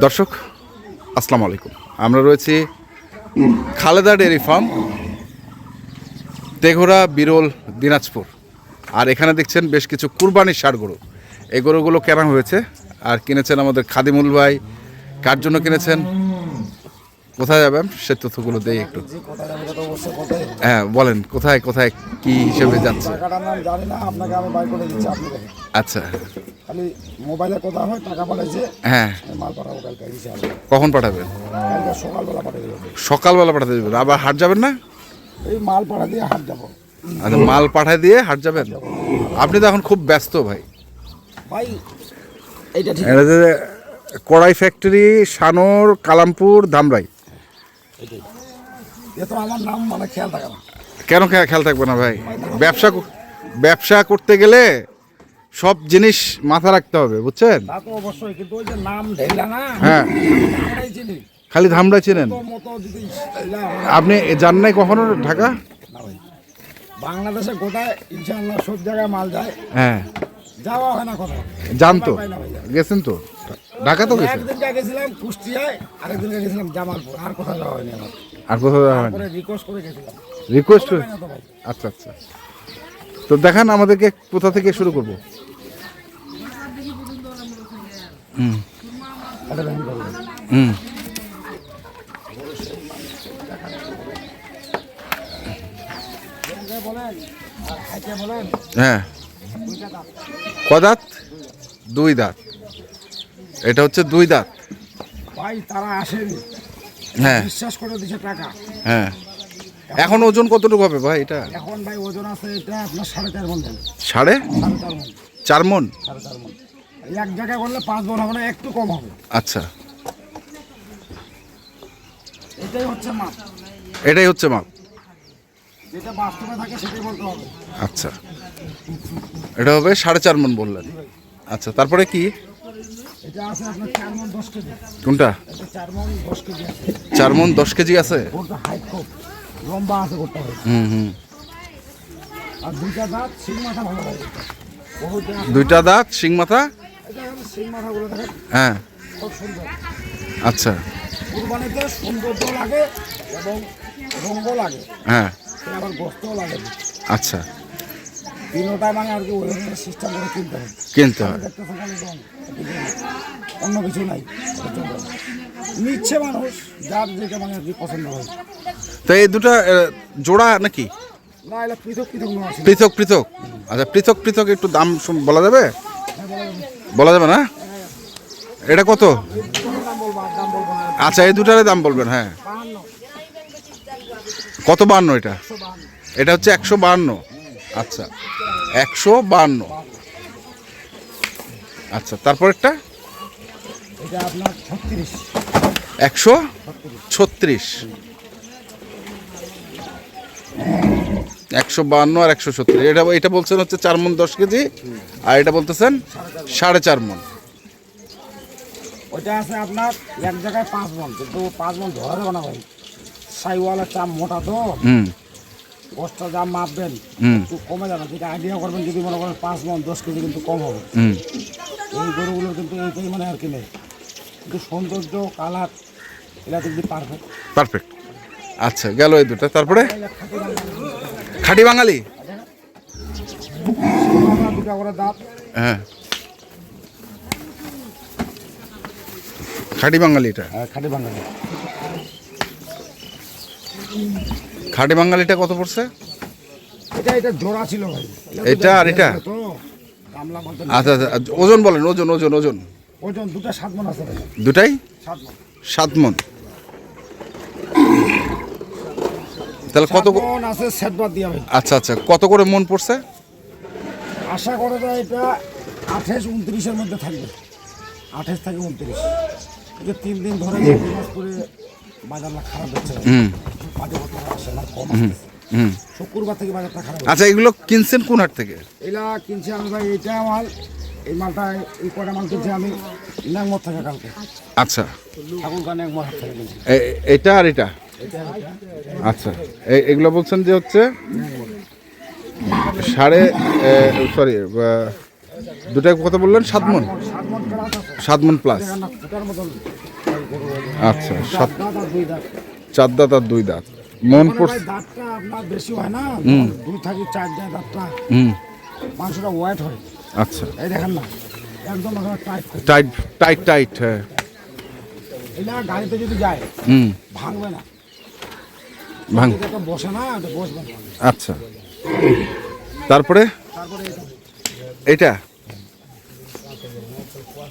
দর্শক আসসালামু আলাইকুম। আমরা রয়েছি খালেদা ডেয়ারি ফার্ম, তেঘরা, বিরল, দিনাজপুর। আর এখানে দেখছেন বেশ কিছু কুরবানির ষাঁড় গরু। এই গরুগুলো কেনা হয়েছে আর কিনেছেন আমাদের খাদিমুল ভাই। কার জন্য কিনেছেন, কোথায় যাবেন সে তথ্যগুলো দেই একটু। হ্যাঁ বলেন, কোথায় কোথায় কি হিসেবে যাচ্ছে? আচ্ছা, খালি মোবাইলে কথা হয়, টাকা পাঠাইছে। হ্যাঁ, মাল পাঠাবো কালকে ইনশাআল্লাহ। কখন পাঠাবেন? কালকে সকালবেলা পাঠিয়ে দেবো। সকালবেলা পাঠাতে দেবেন? আবার হাট যাবেন না? এই মাল পাঠা দিয়ে হাট যাবো। আচ্ছা, মাল পাঠায় দিয়ে হাট যাবেন। আপনি তো এখন খুব ব্যস্ত ভাই। ভাই এইটা ঠিক এটা যে কড়াই ফ্যাক্টরি, সানোর, কালামপুর, ধামরাই। এটাই, এ তো আমার নাম মানে খেয়াল থাকে না। কেন খেয়াল থাকবে না ভাই? ব্যবসা করতে গেলে সব জিনিস মাথা রাখতে হবে, বুঝছেন? তা তো অবশ্যই, কিন্তু ওই যে নাম ঢেলা না। হ্যাঁ, আমরাই চিনি। খালি ধামরাই চেনেন তোর মতো যদি ঢেলা আপনি? যান নাই কখনো ঢাকা? না ভাই, বাংলাদেশে গোটায় ইনশাআল্লাহ সব জায়গায় মাল যায়, হ্যাঁ, যাওয়া হয় না কথা। জানতো, গেছেন তো ঢাকা? তো গেছেন। একদিনকে গেছিলাম কুষ্টিয়ায়, আরেকদিনকে গেছিলাম জামালপুর, আর কোথাও যাওয়া হয়নি আমার। আর কোথাও যাওয়া হয়নি? পরে রিকোয়েস্ট করে গেছিলাম। রিকোয়েস্ট? হয় না তো ভাই। আচ্ছা আচ্ছা, তো দেখান আমাদেরকে কোথা থেকে শুরু করব। হুম এটা ব্যান করবো। হুম বলেন আর খাইতে বলেন। হ্যাঁ, দুইটা দাম। কদাত? দুই দাঁত। এটা হচ্ছে দুই দাঁত। ভাই তারা আসেনি, হ্যাঁ বিশ্বাস করে দিছে টাকা। হ্যাঁ, এখন ওজন কতটুকু হবে ভাই এটা? এখন ভাই ওজন আছে এটা আপনার 4.5 মন। সাড়ে 4.5 মন। 4 মন? 4.5 মন। এক জায়গায় করলে 5 মন হবে না, একটু কম হবে। আচ্ছা, এটাই হচ্ছে মাপ, এটাই হচ্ছে মাপ। যেটা বাস্তবে থাকে সেটাই বলতে হবে। আচ্ছা, এটা হবে 4.5 মন বললেন। আচ্ছা, তারপরে কি? এটা আছে আপনার 4 মন 10 কেজি। কোনটা? এটা 4 মন 10 কেজি আছে। 4 মন 10 কেজি আছে? ওটা হাইট খুব লম্বা আছে, করতে হবে। হুম হুম। আর দুইটা দাঁত, সিং মাথা ভালো লাগে। বহুত দাঁত। দুইটা দাঁত, শিং মাথা। এটা হলো সিং মাথাগুলো দেখেন, হ্যাঁ, খুব সুন্দর। আচ্ছা, কুরবানিতে সৌন্দর্য লাগে এবং রঙও লাগে, হ্যাঁ, আবার গোস্তও লাগে। আচ্ছা, তিনটাই মানে আর কি ওই সিস্টেম করে কিনতে হবে। কিনতে হয়। দেখতেছেন খালি রং, অন্য কিছু নাই। নিচ্ছে মানুষ যার যেটা মানে আর কি পছন্দ হয়। তো এই দুটা জোড়া নাকি? না, এটা পৃথক পৃথক নেওয়া ছিল। পৃথক পৃথক? আচ্ছা, পৃথক পৃথক একটু দাম বলা যাবে? বলা যাবে না? এটা কত? দাম বলবো আর দাম বলবো না। আচ্ছা, এই দুটারই দাম বলবেন। হ্যাঁ, 52, কত? 52? এটা 152। এটা হচ্ছে 152। আচ্ছা, 152। আচ্ছা, তারপরেরটা? এটা আপনার 36। 136। 152 আর 136। এটা বলছেন হচ্ছে 4 মন 10 কেজি, আর এটা বলতেছেন 4.5 মন। ওইটা আছে আপনার এক জায়গায় 5 মন, কিন্তু 5 মন ধরা যাবে না ভাই। সাইওয়ালা চাপ মোটা তো, হুম গোষ্ঠটা যা মাপবেন হুম একটু কমে যাবে। যেটা আইডিয়া করবেন, যদি মনে করেন 5 মন 10 কেজি, কিন্তু কম হবে। হুম। এই গরুগুলো কিন্তু এইটাই মানে আর কি নেই, কিন্তু সৌন্দর্য, কালার, এটা কিন্তু পারফেক্ট। পারফেক্ট। আচ্ছা, গেল এই দুটো। তারপরে খাঁটি বাঙালি। দুটা করে দাঁত। হ্যাঁ, খাঁটি বাঙালি। এটা খাঁটি বাঙালি। খাঁটি বাঙালিটা কত পড়ছে? এটা জোড়া ছিল ভাই। এটা আর এটা? তো কামলা বলতে আচ্ছা আচ্ছা, ওজন বলেন। ওজন ওজন ওজন ওজন দুটা 7 মন আছে ভাই। দুটাই 7 মন। 7 মন। তাহলে কত 7 মন আছে সেট বাদ দিয়া ভাই। আচ্ছা আচ্ছা, কত করে মন পড়ছে? আশা করে যায় এটা 28-29 এর মধ্যে থাকবে। 28 থেকে 29। এই যে 3 দিন ধরে দিনাজপুরে বাজারটা খারাপ হচ্ছে। বাজারপত্র আসে না, কম আসছে। শুক্রবার থেকে বাজারটা খারাপ। আচ্ছা, এগুলো কিনছেন কোন হাট থেকে? এগুলা কিনছি আমি ভাই, এইটা মাল, এই মালটা, এই কটা মাল কিনছি আমি ন্যাংমর থেকে কালকে। আচ্ছা, ঠাকুরগাঁ ন্যাংমর হাট থেকে কিনছি। এটা আর এটা? আচ্ছা, এগুলো বলছেন যে হচ্ছে সরি, দুটাই কত বললেন? 7 মন। 7 মন প্লাস আছে। 7 মণ প্লাস। দেখেন না ফুটার মতন গরু হলো। আচ্ছা, চার দাঁত আর দুই দাঁত। 4 দাঁত আর 2 দাঁত। মন মানে পড়ছে। ভাই দাঁতটা আপনার বেশি হয় না, 2 থেকে 4 যায় দাঁতটা, হুম, মাংসটা ওয়েট হয়। আচ্ছা, এই দেখেন না একদম এখন টাইট। টাইট টাইট টাইট, হ্যাঁ। এটা গাড়িতে যদি যায় হুম, ভাঙবে না, ভাঙ, এটা বসে না, এটা বসবে না। আচ্ছা। তারপরে তারপরে এটা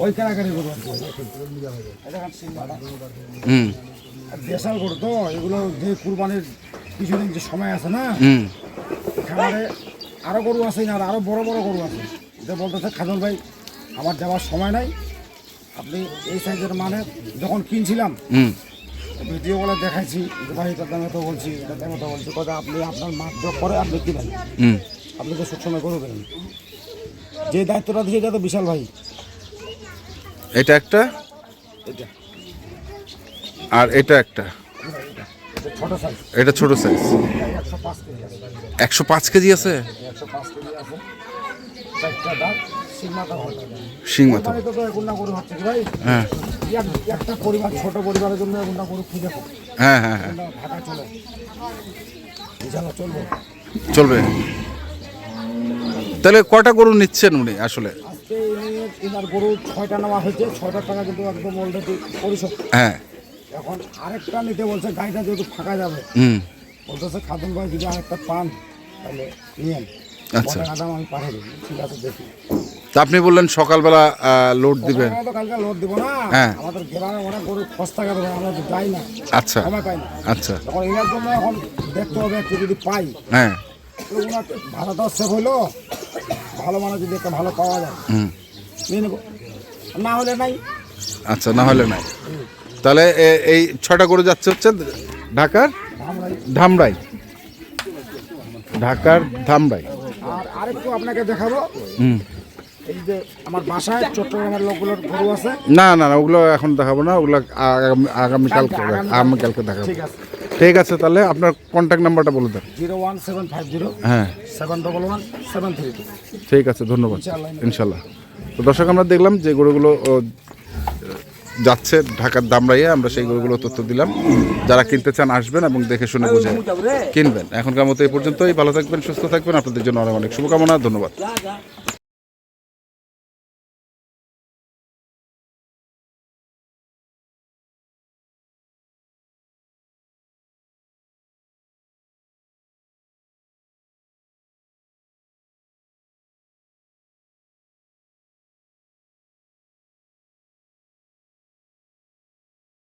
ওই কারাগারি গরু আছে। এই দেখেন সিংহটা। হুম আর দেশাল গরু তো এগুলো, যে কুরবানির কিছুদিন যে সময় আছে না, হুম খামারে আরো গরু আছে না, আরো বড় বড় গরু আছে। যে বলতেছে খাজল ভাই আমার যাওয়ার সময় নাই, আপনি এই সাইজের মানে যখন কিনছিলাম হুম ভিডিও বলে দেখাইছি যে ভাই এটার দামে তো বলছি, এটার দামে তো বলছি, কথা আপনি আপনার মাপ যোগ করে আপনি কিনেন, হুম আপনি তো সবসময় গরু কেনেন। যে দায়িত্বটা দিয়েছে এটা তো বিশাল ভাই। এটা একটা, এটা আর এটা একটা, এটা ছোট সাইজ, এটা ছোট সাইজ। 105 কেজি আছে। 105 কেজি আছে। 105 কেজি আছে, 4টা দাঁত, সিংমাথা হয়। শিং মাথা, কোরবানিতে তো এগুলা গরু হচ্ছে কি ভাই, হ্যাঁ একটা পরিবার, ছোট পরিবারের জন্য এগুলা গরু খুঁজে পাবো। হ্যাঁ হ্যাঁ হ্যাঁ, এগুলা ঢাকা চলে, ইনশাল্লাহ চলবে। চলবে। তাহলে কটা গরু নিচ্ছেন উনি আসলে? আজকে এনার গরু 6টা নেওয়া হয়েছে, 6টা টাকা কিন্তু একদম অলরেডি পরিশোধ। হ্যাঁ, এখন আরেকটা নিতে বলছে, গাড়িটা যেহেতু ফাঁকা যাবে, হুম, বলতেছে খাদুন ভাই যদি আরেকটা পান তাহলে নিয়েন। আচ্ছা। আদাম আমি পাঠিয়ে দেবো, ঠিক আছে দেখি। তা আপনি বললেন সকালবেলা লোড দিবেন। সকালবেলা তো কালকে লোড দিব না, হ্যাঁ। আমাদের গ্রামে অনেক গরু খস্তা গেল, আমরা তো যাই না, আচ্ছা সময় পাই না। আচ্ছা, তখন এর জন্য এখন দেখতে হবে একটু যদি পাই, হ্যাঁ, তো ওনার ভাড়াটাও সেভ হইলো, ভালো মানে যদি একটা ভালো পাওয়া যায় হুম, নিয়ে নেবো, না হলে নাই। আচ্ছা, না হলে নাই। তাহলে এই 6টা গরু যাচ্ছে হচ্ছে ঢাকার আমরাই। ধামরাই, ঢাকার ধামরাই। আর আরেকটু আপনাকে দেখাবো, হুম, এই যে আমার বাসায় চট্টগ্রামের লোকগুলোর গরু আছে। না না না, ওগুলো এখন দেখাবো না, ওগুলো আগামীকালকে আগামীকালকে দেখাবো। ঠিক আছে, ঠিক আছে, তাহলে আপনার কন্ট্যাক্ট নাম্বারটা বলে দেন। 01750 হ্যাঁ, 711 732। ঠিক আছে, ধন্যবাদ। ইনশাআল্লাহ। ইনশাল্লাহ। তো দর্শক, আমরা দেখলাম যে গরুগুলো যাচ্ছে ঢাকার দামরাইয়ে, আমরা সেই গরুগুলো তথ্য দিলাম। যারা কিনতে চান আসবেন এবং দেখে শুনে বুঝে কিনবেন। এখনকার মতো এই পর্যন্তই। ভালো থাকবেন, সুস্থ থাকবেন, আপনাদের জন্য অনেক অনেক শুভকামনা। ধন্যবাদ।